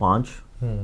5,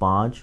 5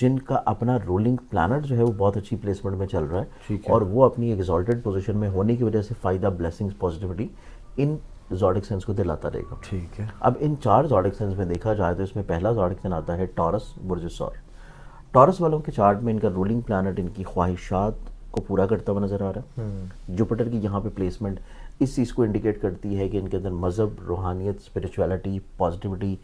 جن کا اپنا رولنگ پلانٹ جو ہے وہ بہت اچھی پلیسمنٹ میں چل رہا ہے ٹھیک ہے. اور وہ اپنی ایگزالٹڈ پوزیشن میں ہونے کی وجہ سے فائدہ، blessings, positivity in zodiac science کو دلاتا رہے گا. ٹھیک ہے. اب ان 4 زوڈک سائنس میں دیکھا جائے تو اس میں پہلا زوڈک سائن آتا ہے ٹورس، برج ثور. ٹورس والوں کے چارٹ میں ان کا رولنگ پلانٹ ان کی خواہشات کو پورا کرتا ہوا نظر آ رہا ہے. جوپیٹر کی یہاں پہ پلیسمنٹ اس چیز کو انڈیکیٹ کرتی ہے کہ ان کے اندر مذہب، روحانیت، اسپریچولیٹی، پازیٹیوٹی،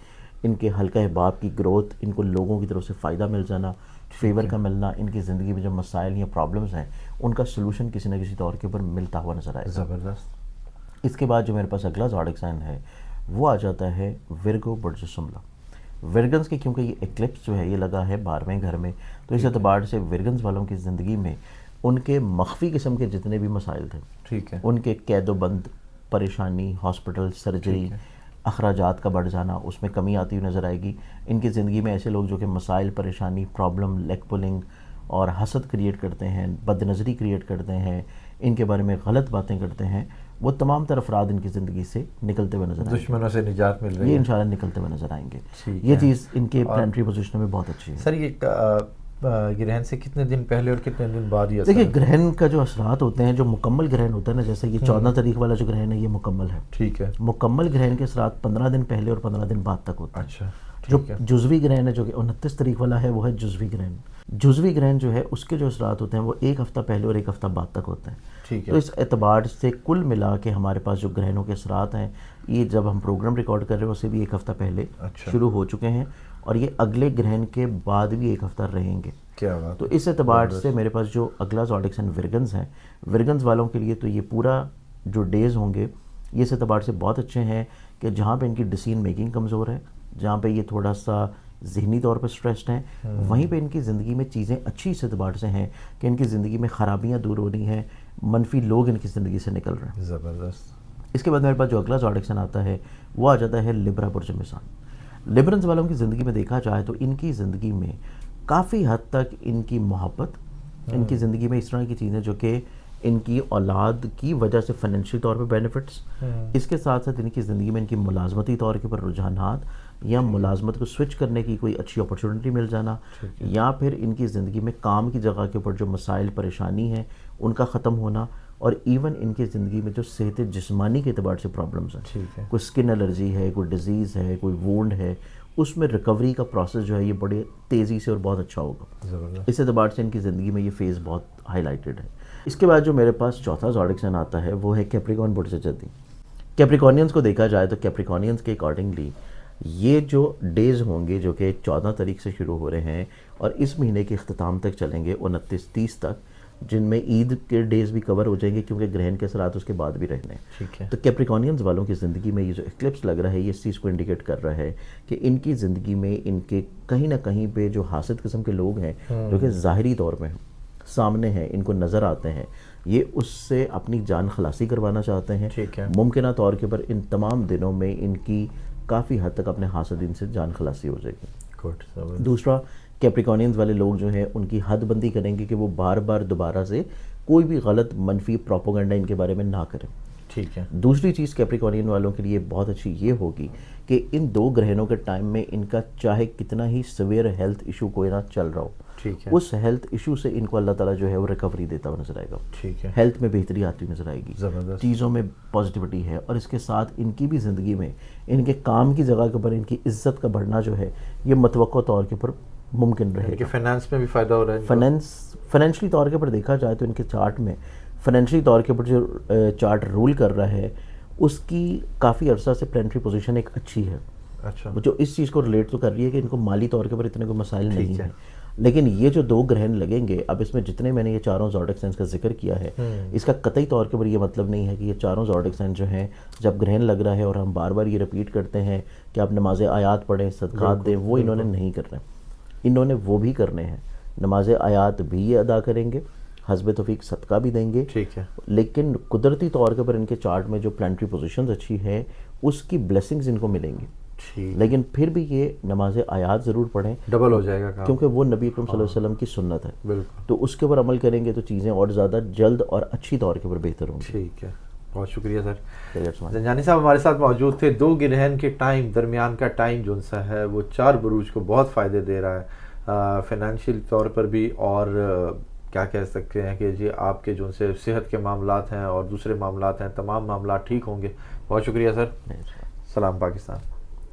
ان کے حلقہ احباب کی گروتھ، ان کو لوگوں کی طرف سے فائدہ مل جانا، فیور کا ملنا، ان کی زندگی میں جو مسائل یا پرابلمز ہیں ان کا سلوشن کسی نہ کسی طور کے اوپر ملتا ہوا نظر آئے گا. زبردست. اس کے بعد جو میرے پاس اگلا زوڈک سائن ہے وہ آ جاتا ہے ورگو، برج سملا. ورگنز کے کیونکہ یہ ایکلپس جو ہے یہ لگا ہے 12ویں گھر میں، تو اس اعتبار سے ورگنز والوں کی زندگی میں ان کے مخفی قسم کے جتنے بھی مسائل تھے، ٹھیک ہے. ان کے قید و بند، پریشانی، ہاسپٹل، سرجری، اخراجات کا بڑھ جانا، اس میں کمی آتی ہوئی نظر آئے گی. ان کی زندگی میں ایسے لوگ جو کہ مسائل، پریشانی، پرابلم، لیگ پولنگ اور حسد کریٹ کرتے ہیں، بد نظری کریٹ کرتے ہیں، ان کے بارے میں غلط باتیں کرتے ہیں، وہ تمام تر افراد ان کی زندگی سے نکلتے ہوئے نظر آئیں گے. دشمنوں سے نجات مل رہی یہ ہے. انشاءاللہ نکلتے ہوئے نظر آئیں گے. ٹھیک یہ ہے. چیز ان کے پلانٹری پوزیشنوں میں بہت اچھی ہے. سر یہ گرہن سے کتنے دن پہلے اور کتنے دن بعد یہ دیکھیے گرہن کا جو اثرات ہوتے ہیں، جو مکمل گرہن ہوتا ہے نا، جیسے یہ 14 تاریخ والا جو گرہن ہے یہ مکمل ہے. ٹھیک ہے. مکمل گرہن کے اثرات 15 دن پہلے اور 15 دن بعد تک ہوتے ہیں. اچھا. جو جزوی گرہن ہے جو کہ 29 تاریخ والا ہے وہ ہے جزوی گرہن. جزوی گرہن جو ہے اس کے جو اثرات ہوتے ہیں وہ 1 ہفتہ پہلے اور 1 ہفتہ بعد تک ہوتے ہیں. ٹھیک ہے. تو اس اعتبار سے کل ملا کے ہمارے پاس جو گرہنوں کے اثرات ہیں یہ جب ہم پروگرام ریکارڈ کر رہے ہیں اسے بھی 1 ہفتہ پہلے شروع ہو چکے ہیں اور یہ اگلے گرہن کے بعد بھی 1 ہفتہ رہیں گے. کیا بات. تو اس اعتبار سے میرے پاس جو اگلا زوڈک سائن ورگنز ہیں، ورگنز والوں کے لیے تو یہ پورا جو ڈیز ہوں گے یہ اس اعتبار سے بہت اچھے ہیں کہ جہاں پہ ان کی ڈیسیژن میکنگ کمزور ہے، جہاں پہ یہ تھوڑا سا ذہنی طور پہ سٹریسڈ ہیں، وہیں پہ ان کی زندگی میں چیزیں اچھی اس اعتبار سے ہیں کہ ان کی زندگی میں خرابیاں دور ہو رہی ہیں، منفی لوگ ان کی زندگی سے نکل رہے ہیں. زبردست. اس کے بعد میرے پاس جو اگلا زوڈک سائن آتا ہے وہ آ جاتا ہے لبرا، برج میزان. لبرنز والوں کی زندگی میں دیکھا جائے تو ان کی زندگی میں کافی حد تک ان کی محبت، ان کی زندگی میں اس طرح کی چیزیں جو کہ ان کی اولاد کی وجہ سے فائنینشیل طور پہ بینیفٹس، اس کے ساتھ ساتھ ان کی زندگی میں ان کی ملازمتی طور کے پر رجحانات یا ملازمت کو سوئچ کرنے کی کوئی اچھی اپرچونٹی مل جانا، یا پھر ان کی زندگی میں کام کی جگہ کے اوپر جو مسائل پریشانی ہیں ان کا ختم ہونا، اور ایون ان کی زندگی میں جو صحت جسمانی کے اعتبار سے پرابلمس ہیں، ٹھیک ہے. کوئی اسکن الرجی ہے، کوئی ڈیزیز ہے، کوئی وونڈ ہے، اس میں ریکوری کا پروسیس جو ہے یہ بڑے تیزی سے اور بہت اچھا ہوگا. زبردست. اس اعتبار سے ان کی زندگی میں یہ فیز بہت ہائی لائٹڈ ہے. اس کے بعد جو میرے پاس چوتھا زوڈک سائن آتا ہے وہ ہے کیپریکون، برج جدی. کیپریکونینز کو دیکھا جائے تو کیپریکونینز کے اکارڈنگلی یہ جو ڈیز ہوں گے جو کہ 14 تاریخ سے شروع ہو رہے ہیں اور اس مہینے کے اختتام تک چلیں گے 29-30 تک، جن میں عید کے ڈیز بھی کور ہو جائیں گے کیونکہ گرہن کے اثرات اس کے بعد بھی رہنے ہیں. ٹھیک ہے. تو کیپریکونینز والوں کی زندگی میں یہ جو ایکلپس لگ رہا ہے یہ اس چیز کو انڈیکیٹ کر رہا ہے کہ ان کی زندگی میں ان کے کہیں نہ کہیں پہ جو حاسد قسم کے لوگ ہیں جو کہ ظاہری طور پہ سامنے ہیں، ان کو نظر آتے ہیں، یہ اس سے اپنی جان خلاصی کروانا چاہتے ہیں. ٹھیک ہے. ممکنہ طور کے پر ان تمام دنوں میں ان کی کافی حد تک اپنے حاسدین سے جان خلاصی ہو جائے گی. گڈ. دوسرا، کیپریکونینز والے لوگ جو ہیں ان کی حد بندی کریں گے کہ وہ بار بار دوبارہ سے کوئی بھی غلط منفی پروپیگنڈا ان کے بارے میں نہ کریں. ٹھیک ہے. دوسری چیز کیپریکونین والوں کے لیے بہت اچھی یہ ہوگی کہ ان 2 گرہنوں کے ٹائم میں ان کا چاہے کتنا ہی سویئر ہیلتھ ایشو کوئی نہ چل رہا ہو، ٹھیک ہے. اس ہیلتھ ایشو سے ان کو اللہ تعالیٰ جو ہے وہ ریکوری دیتا ہوا نظر آئے گا. ٹھیک ہے. ہیلتھ میں بہتری آتی ہوئی نظر آئے گی، زبردست. چیزوں میں پازیٹیوٹی ہے، اور اس کے ساتھ ان کی بھی زندگی میں ان کے کام کی جگہ کے اوپر ان کی عزت کا بڑھنا جو ہے یہ متوقع طور کے اوپر ممکن رہے کہ گا. فائنانس میں بھی فائدہ ہو رہا ہے. فائنینشلی طور کے اوپر دیکھا جائے تو ان کے چارٹ میں فائنینشلی طور کے اوپر جو چارٹ رول کر رہا ہے اس کی کافی عرصہ سے پلانٹری پوزیشن ایک اچھی ہے. اچھا. جو اس چیز کو ریلیٹ تو کر رہی ہے کہ ان کو مالی طور کے اوپر اتنے کوئی مسائل نہیں ہیں، لیکن یہ جو 2 گرہن لگیں گے، اب اس میں جتنے میں نے یہ چاروں زوڈک سائنس کا ذکر کیا ہے اس کا قطعی طور کے اوپر یہ مطلب نہیں ہے کہ یہ چاروں زوڈک سائنس جو ہیں جب گرہن لگ رہا ہے اور ہم بار بار یہ رپیٹ کرتے ہیں کہ آپ نماز آیات پڑھیں، صدقات دیں، وہ انہوں نے نہیں کرنا. انہوں نے وہ بھی کرنے ہیں، نماز آیات بھی یہ ادا کریں گے، حسب توفیق صدقہ بھی دیں گے. ٹھیک ہے. لیکن قدرتی طور کے پر ان کے چارٹ میں جو پلانٹری پوزیشنز اچھی ہے اس کی بلیسنگز ان کو ملیں گی. لیکن پھر بھی یہ نماز آیات ضرور پڑھیں، ڈبل ہو جائے گا کام، کیونکہ وہ نبی اکرم صلی اللہ علیہ وسلم کی سنت ہے. بالکل. تو اس کے اوپر عمل کریں گے تو چیزیں اور زیادہ جلد اور اچھی طور کے اوپر بہتر ہوں گی. ٹھیک ہے. بہت شکریہ سر. سر زنجانی صاحب ہمارے ساتھ موجود تھے. 2 گرہن کے ٹائم، درمیان کا ٹائم جو سا ہے وہ 4 بروج کو بہت فائدے دے رہا ہے. فائنینشیل طور پر بھی، اور کیا کہہ سکتے ہیں کہ جی آپ کے جو ان سے صحت کے معاملات ہیں اور دوسرے معاملات ہیں، تمام معاملات ٹھیک ہوں گے. بہت شکریہ سر. سلام پاکستان.